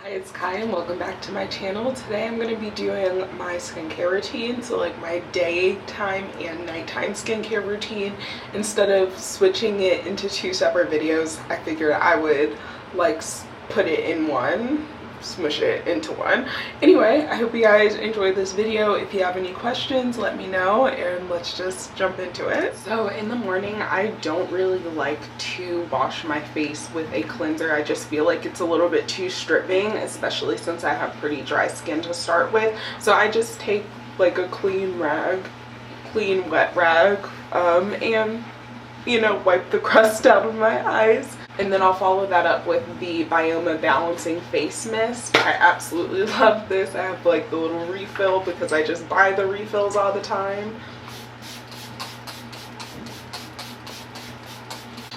Hi, it's Kai and welcome back to my channel. Today I'm going to be doing my skincare routine, so like my daytime and nighttime skincare routine. Instead of switching it into two separate videos, I figured I would like put it in one, smush it into one. Anyway, I hope you guys enjoyed this video. If you have any questions, let me know and let's just jump into it. So in the morning, I don't really like to wash my face with a cleanser. I just feel like it's a little bit too stripping, especially since I have pretty dry skin to start with. So I just take like a clean wet rag, and you know, wipe the crust out of my eyes. And then I'll follow that up with the Bioma Balancing Face Mist. I absolutely love this. I have like the little refill because I just buy the refills all the time.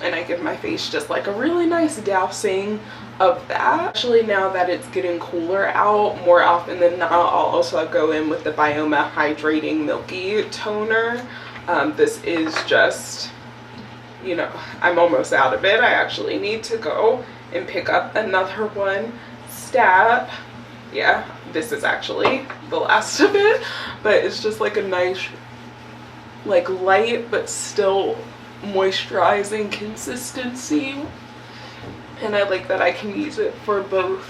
And I give my face just like a really nice dousing of that. Actually, now that it's getting cooler out, more often than not, I'll also go in with the Bioma Hydrating Milky Toner. This is just, you know, I'm almost out of it. I actually need to go and pick up another one. Stab. Yeah, this is actually the last of it, but it's just like a nice, like light but still moisturizing consistency. And I like that I can use it for both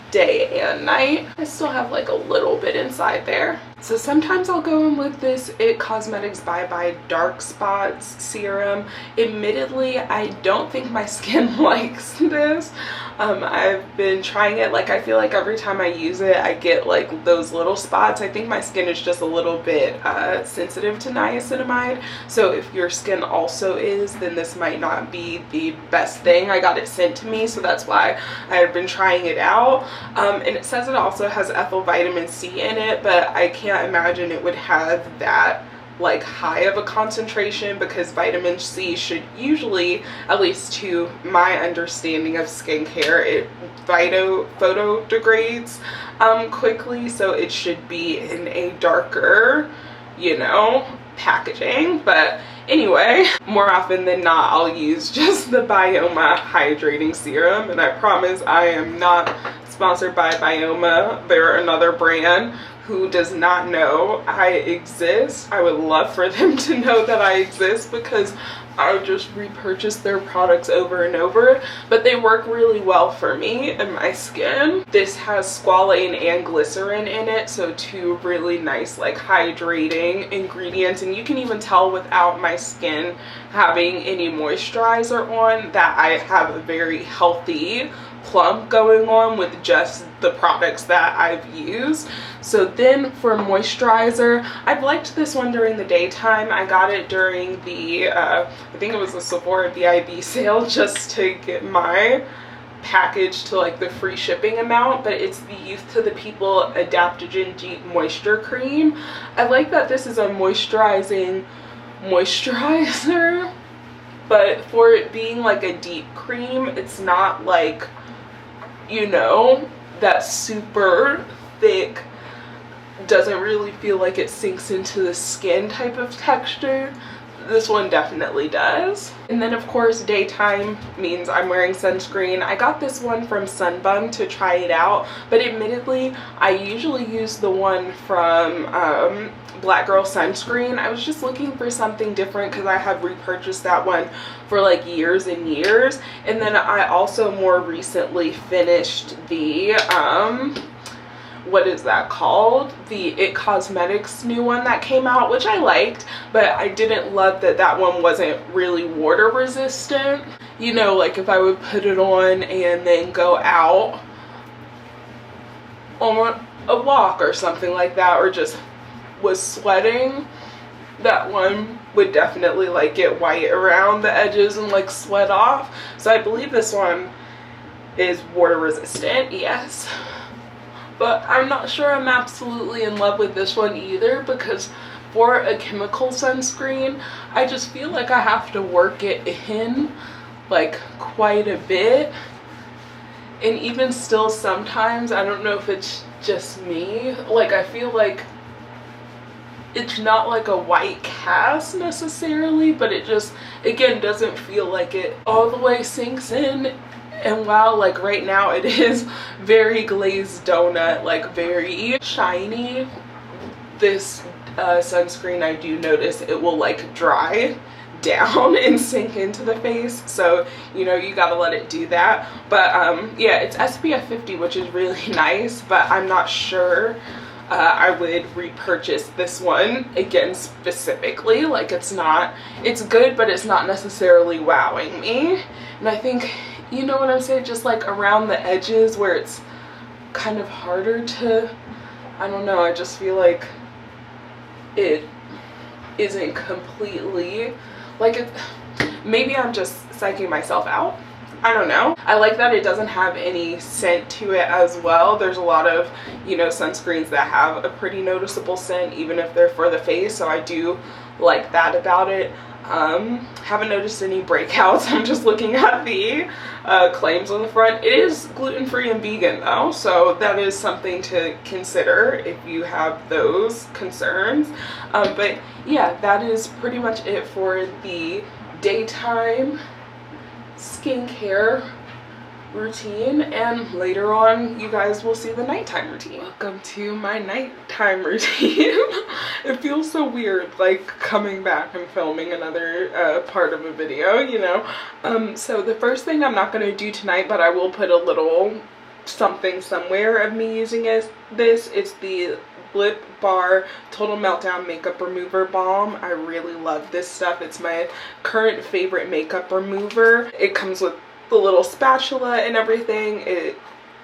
day and night. I still have like a little bit inside there. So sometimes I'll go in with this IT Cosmetics Bye Bye Dark Spots serum. Admittedly, I don't think my skin likes this. I've been trying it. Like, I feel like every time I use it, I get like those little spots. I think my skin is just a little bit sensitive to niacinamide. So if your skin also is, then this might not be the best thing. I got it sent to me, so that's why I've been trying it out. And it says it also has ethyl vitamin C in it, but I can't imagine it would have that like high of a concentration because vitamin C should usually, at least to my understanding of skincare, it photo degrades quickly, so it should be in a darker, you know, packaging. But anyway, more often than not, I'll use just the Bioma Hydrating Serum, and I promise I am not sponsored by Bioma. They're another brand who does not know I exist. I would love for them to know that I exist because I just repurchase their products over and over, but they work really well for me and my skin. This has squalane and glycerin in it, so two really nice like hydrating ingredients, and you can even tell without my skin having any moisturizer on that I have a very healthy plump going on with just the products that I've used. So then for moisturizer, I've liked this one during the daytime. I got it during the I think it was a Sephora VIB sale just to get my package to like the free shipping amount, but it's the Youth to the People Adaptogen Deep Moisture Cream. I like that this is a moisturizing moisturizer, but for it being like a deep cream, it's not like, you know, that super thick, doesn't really feel like it sinks into the skin type of texture. This one definitely does. And then of course daytime means I'm wearing sunscreen. I got this one from Sunbum to try it out, but admittedly I usually use the one from Black Girl Sunscreen. I was just looking for something different because I have repurchased that one for like years and years. And then I also more recently finished the what is that called? The IT Cosmetics new one that came out, which I liked, but I didn't love that that one wasn't really water resistant. You know, like if I would put it on and then go out on a walk or something like that, or just was sweating, that one would definitely like get white around the edges and like sweat off. So I believe this one is water resistant, yes. But I'm not sure I'm absolutely in love with this one either, because for a chemical sunscreen, I just feel like I have to work it in like quite a bit. And even still sometimes, I don't know if it's just me, like I feel like it's not like a white cast necessarily, but it just, again, doesn't feel like it all the way sinks in And while like right now it is very glazed donut, like very shiny, this sunscreen, I do notice it will like dry down and sink into the face, so you know you gotta let it do that. But yeah, it's SPF 50, which is really nice, but I'm not sure I would repurchase this one again specifically. Like it's good, but it's not necessarily wowing me. And I think, you know what I'm saying, just like around the edges where it's kind of harder to, I don't know, I just feel like it isn't completely, like it, maybe I'm just psyching myself out. I don't know. I like that it doesn't have any scent to it as well. There's a lot of, you know, sunscreens that have a pretty noticeable scent even if they're for the face, so I do like that about it. Haven't noticed any breakouts. I'm just looking at the claims on the front. It is gluten-free and vegan though, so that is something to consider if you have those concerns. But yeah, that is pretty much it for the daytime skincare routine, and later on you guys will see the nighttime routine. Welcome to my nighttime routine. It feels so weird like coming back and filming another part of a video, you know. So the first thing I'm not going to do tonight, but I will put a little something somewhere of me using this. It's the Lip Bar Total Meltdown Makeup Remover Balm. I really love this stuff. It's my current favorite makeup remover. It comes with the little spatula and everything. It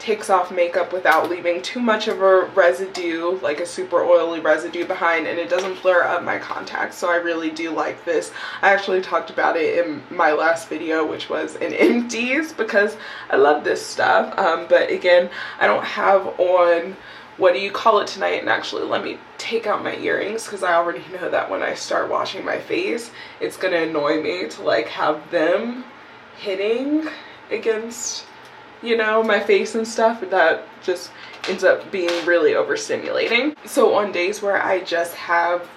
takes off makeup without leaving too much of a residue, like a super oily residue behind, and it doesn't flare up my contacts, so I really do like this. I actually talked about it in my last video, which was in empties, because I love this stuff. But again, I don't have on what do you call it tonight, and actually let me take out my earrings because I already know that when I start washing my face it's gonna annoy me to like have them hitting against, you know, my face and stuff. That just ends up being really overstimulating. So on days where I just have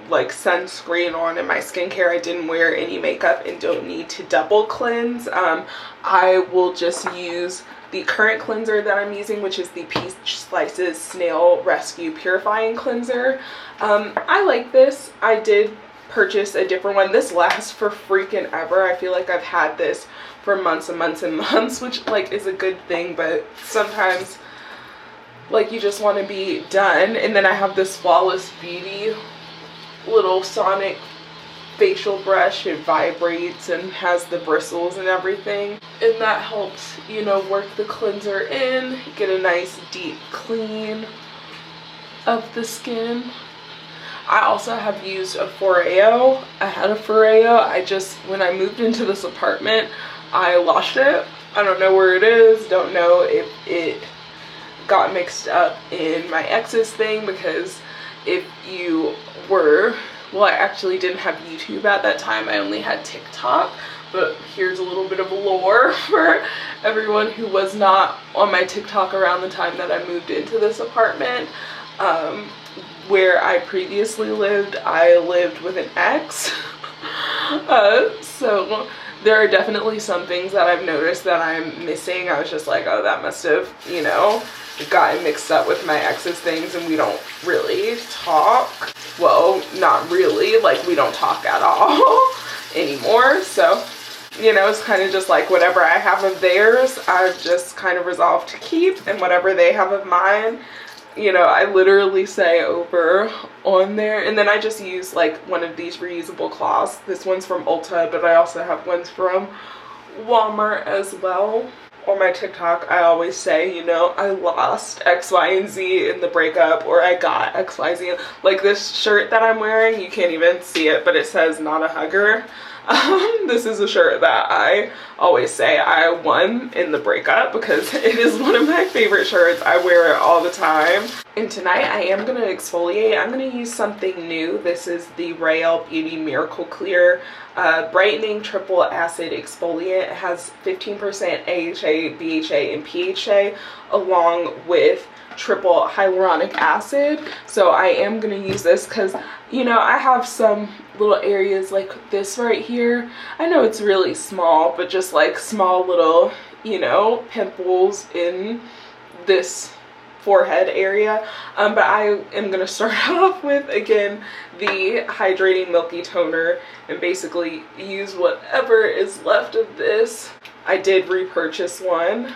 like sunscreen on in my skincare, I didn't wear any makeup and don't need to double cleanse, I will just use the current cleanser that I'm using, which is the Peach Slices Snail Rescue Purifying Cleanser. I like this. I did purchase a different one. This lasts for freaking ever. I feel like I've had this for months and months and months, which like is a good thing, but sometimes like you just want to be done. And then I have this Flawless Beauty little sonic facial brush. It vibrates and has the bristles and everything, and that helps, you know, work the cleanser in, get a nice deep clean of the skin. I also have used a Foreo. I had a Foreo. I just, when I moved into this apartment, I lost it. I don't know where it is. Don't know if it got mixed up in my ex's thing, because if you were, well, I actually didn't have YouTube at that time. I only had TikTok. But here's a little bit of lore for everyone who was not on my TikTok around the time that I moved into this apartment. Where I previously lived, I lived with an ex. So there are definitely some things that I've noticed that I'm missing. I was just like, oh, that must have, you know, gotten mixed up with my ex's things, and we don't really talk. Well, not really, like we don't talk at all anymore. So, you know, it's kind of just like whatever I have of theirs, I've just kind of resolved to keep, and whatever they have of mine, you know, I literally say over on there. And then I just use like one of these reusable cloths. This one's from Ulta, but I also have ones from Walmart as well. On my TikTok, I always say, you know, I lost X, Y, and Z in the breakup, or I got X, Y, Z. Like this shirt that I'm wearing, you can't even see it, but it says not a hugger. This is a shirt that I always say I won in the breakup because it is one of my favorite shirts. I wear it all the time. And tonight I am going to exfoliate. I'm going to use something new. This is the Rael Beauty Miracle Clear Brightening Triple Acid Exfoliant. It has 15% AHA, BHA, and PHA along with triple hyaluronic acid. So I am going to use this because, you know, I have some little areas like this right here. I know it's really small, but just like small little, you know, pimples in this forehead area. But I am going to start off with, again, the Hydrating Milky Toner and basically use whatever is left of this. I did repurchase one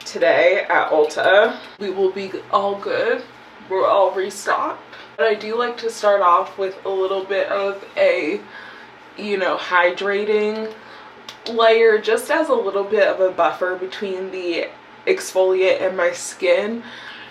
today at Ulta. We will be all good. We're all restocked. But I do like to start off with a little bit of a, you know, hydrating layer, just as a little bit of a buffer between the exfoliant and my skin.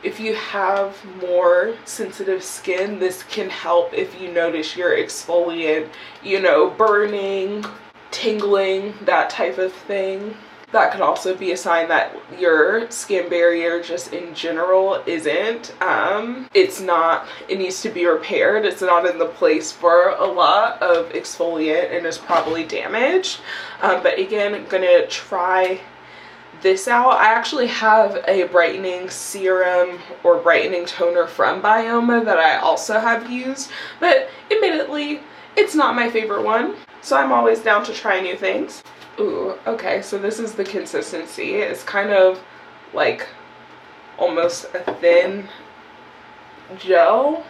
If you have more sensitive skin, this can help if you notice your exfoliant, you know, burning, tingling, that type of thing. That could also be a sign that your skin barrier just in general isn't, it needs to be repaired. It's not in the place for a lot of exfoliant and is probably damaged. But again, I'm gonna try this out. I actually have a brightening serum or brightening toner from Bioma that I also have used, but admittedly, it's not my favorite one. So I'm always down to try new things. Ooh, okay, so this is the consistency. It's kind of like almost a thin gel.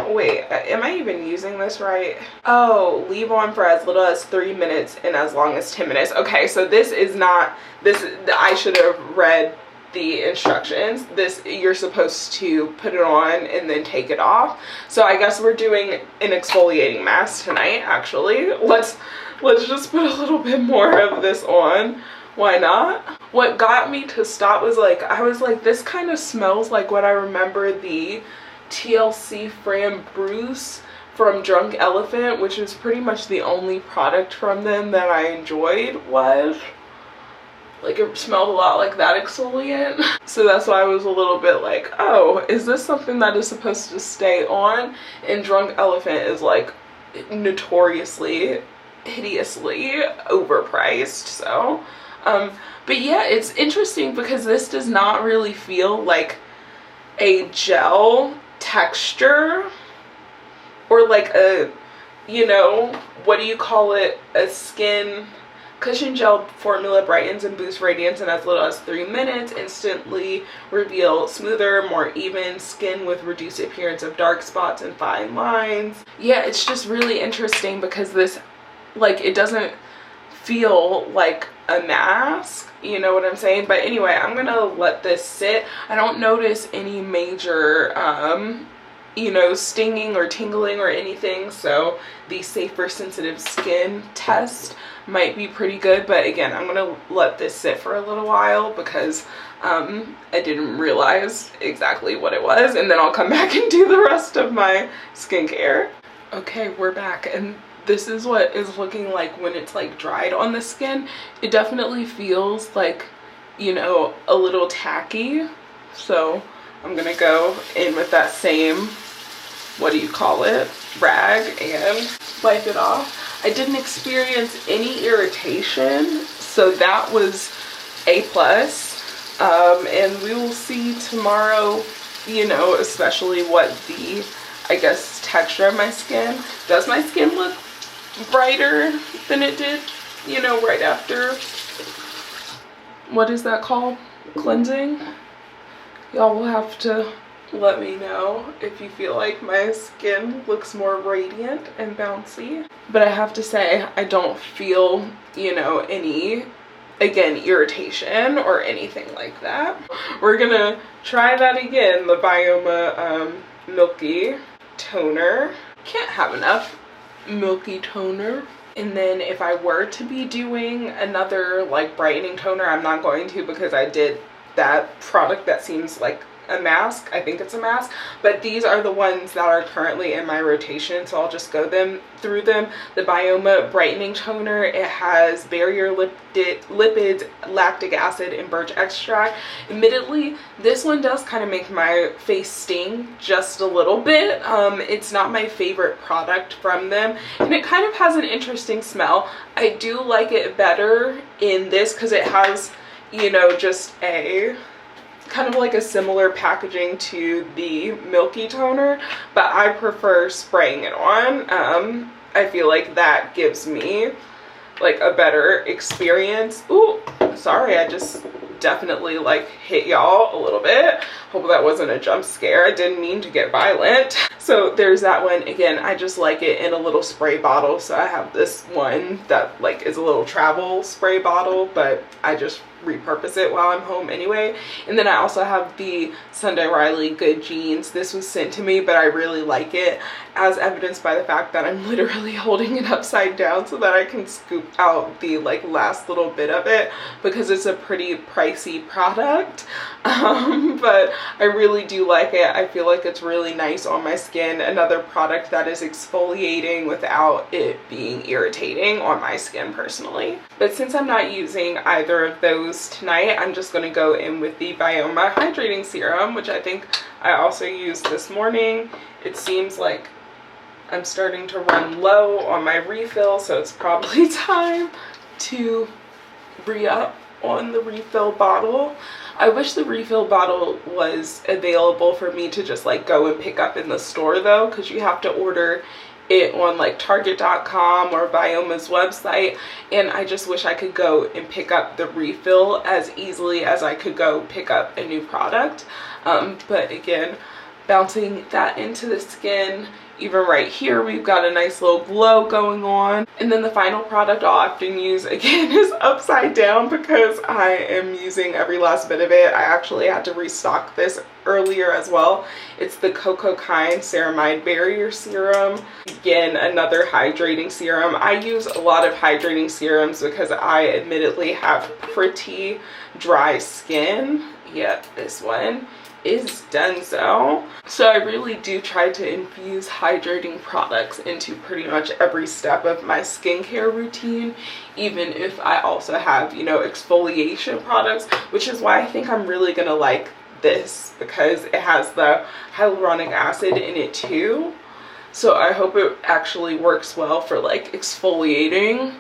Wait, am I even using this right? Oh, leave on for as little as 3 minutes and as long as 10 minutes. Okay, so this is not, I should have read the instructions. This, you're supposed to put it on and then take it off. So I guess we're doing an exfoliating mask tonight, actually. Let's just put a little bit more of this on. Why not? What got me to stop was I was like, this kind of smells like what I remember the TLC Fran Bruce from Drunk Elephant, which is pretty much the only product from them that I enjoyed, was. Like, it smelled a lot like that exfoliant. So that's why I was a little bit like, oh, is this something that is supposed to stay on? And Drunk Elephant is like notoriously, hideously overpriced. So, but yeah, it's interesting because this does not really feel like a gel texture or like a, you know, what do you call it? A skin cushion gel formula brightens and boosts radiance in as little as 3 minutes. Instantly reveal smoother, more even skin with reduced appearance of dark spots and fine lines. Yeah, it's just really interesting because this, like, it doesn't feel like a mask, you know what I'm saying? But anyway, I'm gonna let this sit. I don't notice any major you know, stinging or tingling or anything, so the safer sensitive skin test might be pretty good. But again, I'm gonna let this sit for a little while because I didn't realize exactly what it was, and then I'll come back and do the rest of my skincare. Okay, we're back, and this is what is looking like when it's like dried on the skin. It definitely feels like, you know, a little tacky. So I'm gonna go in with that same, what do you call it, rag, and wipe it off. I didn't experience any irritation, so that was A+. And we will see tomorrow, you know, especially what the, I guess, texture of my skin. Does my skin look brighter than it did, you know, right after, what is that called, cleansing? Y'all will have to let me know if you feel like my skin looks more radiant and bouncy. But I have to say, I don't feel, you know, any, again, irritation or anything like that. We're gonna try that again, the Bioma Milky Toner. Can't have enough milky toner. And then if I were to be doing another like brightening toner, I'm not going to because I did that product that seems like a mask. I think it's a mask, but these are the ones that are currently in my rotation, so I'll just go through them. The Bioma Brightening Toner, it has barrier lipids, lactic acid, and birch extract. Admittedly, this one does kind of make my face sting just a little bit. It's not my favorite product from them, and it kind of has an interesting smell. I do like it better in this because it has, you know, just a kind of like a similar packaging to the Milky Toner, but I prefer spraying it on. I feel like that gives me like a better experience. Ooh, sorry, I just definitely like hit y'all a little bit. Hope that wasn't a jump scare. I didn't mean to get violent. So there's that one. Again, I just like it in a little spray bottle. So I have this one that like is a little travel spray bottle, but I just repurpose it while I'm home anyway. And then I also have the Sunday Riley Good Jeans. This was sent to me, but I really like it, as evidenced by the fact that I'm literally holding it upside down so that I can scoop out the like last little bit of it, because it's a pretty pricey product. But I really do like it. I feel like it's really nice on my skin. Another product that is exfoliating without it being irritating on my skin personally. But since I'm not using either of those tonight, I'm just going to go in with the Bioma Hydrating Serum, which I think I also used this morning. It seems like I'm starting to run low on my refill, so it's probably time to re-up on the refill bottle. I wish the refill bottle was available for me to just like go and pick up in the store though, because you have to order it on like Target.com or Bioma's website, and I just wish I could go and pick up the refill as easily as I could go pick up a new product. But again, bouncing that into the skin. Even right here, we've got a nice little glow going on. And then the final product I'll often use again is upside down, because I am using every last bit of it. I actually had to restock this earlier as well. It's the Cocoa Kind Ceramide Barrier Serum. Again, another hydrating serum. I use a lot of hydrating serums because I admittedly have pretty dry skin. Yep, this one is done so. So I really do try to infuse hydrating products into pretty much every step of my skincare routine, even if I also have, you know, exfoliation products, which is why I think I'm really gonna like this, because it has the hyaluronic acid in it too. So I hope it actually works well for like exfoliating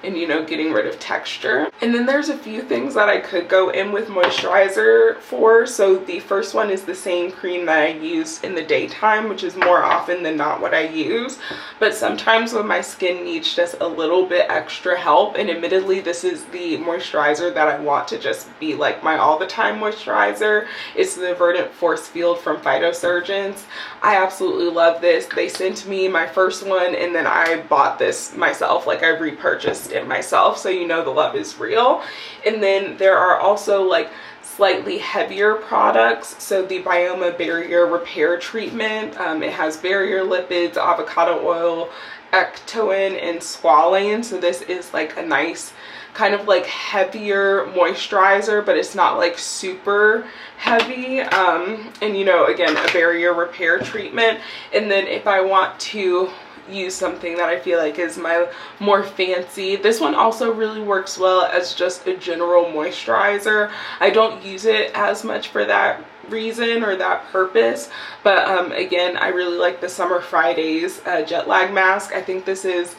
and, you know, getting rid of texture. And then there's a few things that I could go in with moisturizer for. So the first one is the same cream that I use in the daytime, which is more often than not what I use. But sometimes when my skin needs just a little bit extra help, and admittedly this is the moisturizer that I want to just be like my all the time moisturizer. It's the Verdant Force Field from Phytosurgeons. I absolutely love this. They sent me my first one, and then I bought this myself. Like I repurchased it myself, so you know the love is real. And then there are also like slightly heavier products. So the Bioma Barrier Repair Treatment, it has barrier lipids, avocado oil, ectoin, and squalane. So this is like a nice kind of like heavier moisturizer, but it's not like super heavy. And you know, again, a barrier repair treatment. And then if I want to use something that I feel like is my more fancy, this one also really works well as just a general moisturizer. I don't use it as much for that reason or that purpose, but again, I really like the Summer Fridays jet lag mask. I think this is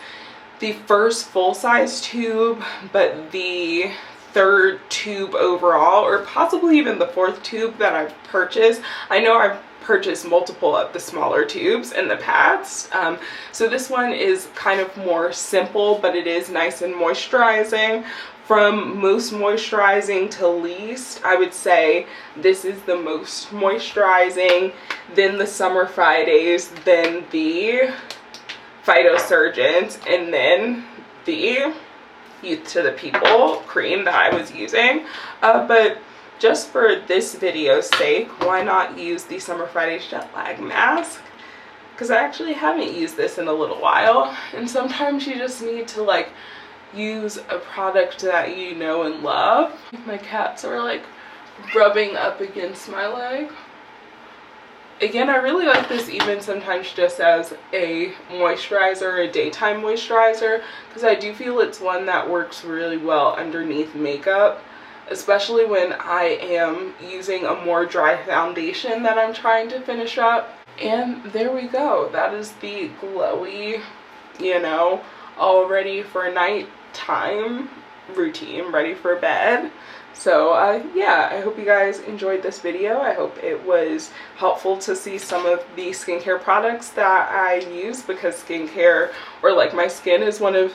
the first full-size tube, but the third tube overall, or possibly even the fourth tube that I've purchased. I know I've purchased multiple of the smaller tubes in the past. So this one is kind of more simple, but it is nice and moisturizing. From most moisturizing to least, I would say this is the most moisturizing, then the Summer Fridays, then the Phytosurgeons, and then the Youth to the People cream that I was using. But just for this video's sake, why not use the Summer Fridays Jet Lag Mask? Because I actually haven't used this in a little while, and sometimes you just need to like use a product that you know and love. My cats are like rubbing up against my leg. Again, I really like this even sometimes just as a moisturizer, a daytime moisturizer, because I do feel it's one that works really well underneath makeup, especially when I am using a more dry foundation that I'm trying to finish up. And there we go. That is the Glowy, you know, all ready for nighttime routine, ready for bed. So yeah, I hope you guys enjoyed this video. I hope it was helpful to see some of the skincare products that I use, because skincare, or like my skin, is one of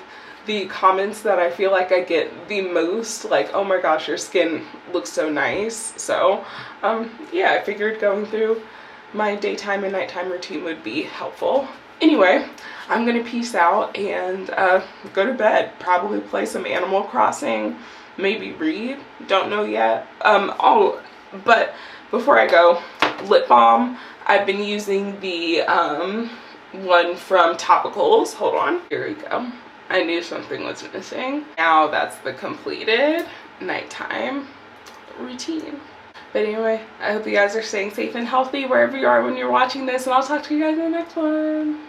the comments that I feel like I get the most, like, oh my gosh, your skin looks so nice. So yeah, I figured going through my daytime and nighttime routine would be helpful. Anyway, I'm gonna peace out and go to bed, probably play some Animal Crossing, maybe read, don't know yet. Oh, but before I go, lip balm. I've been using the one from Topicals. Hold on, here we go. I knew something was missing. Now that's the completed nighttime routine. But anyway, I hope you guys are staying safe and healthy wherever you are when you're watching this, and I'll talk to you guys in the next one.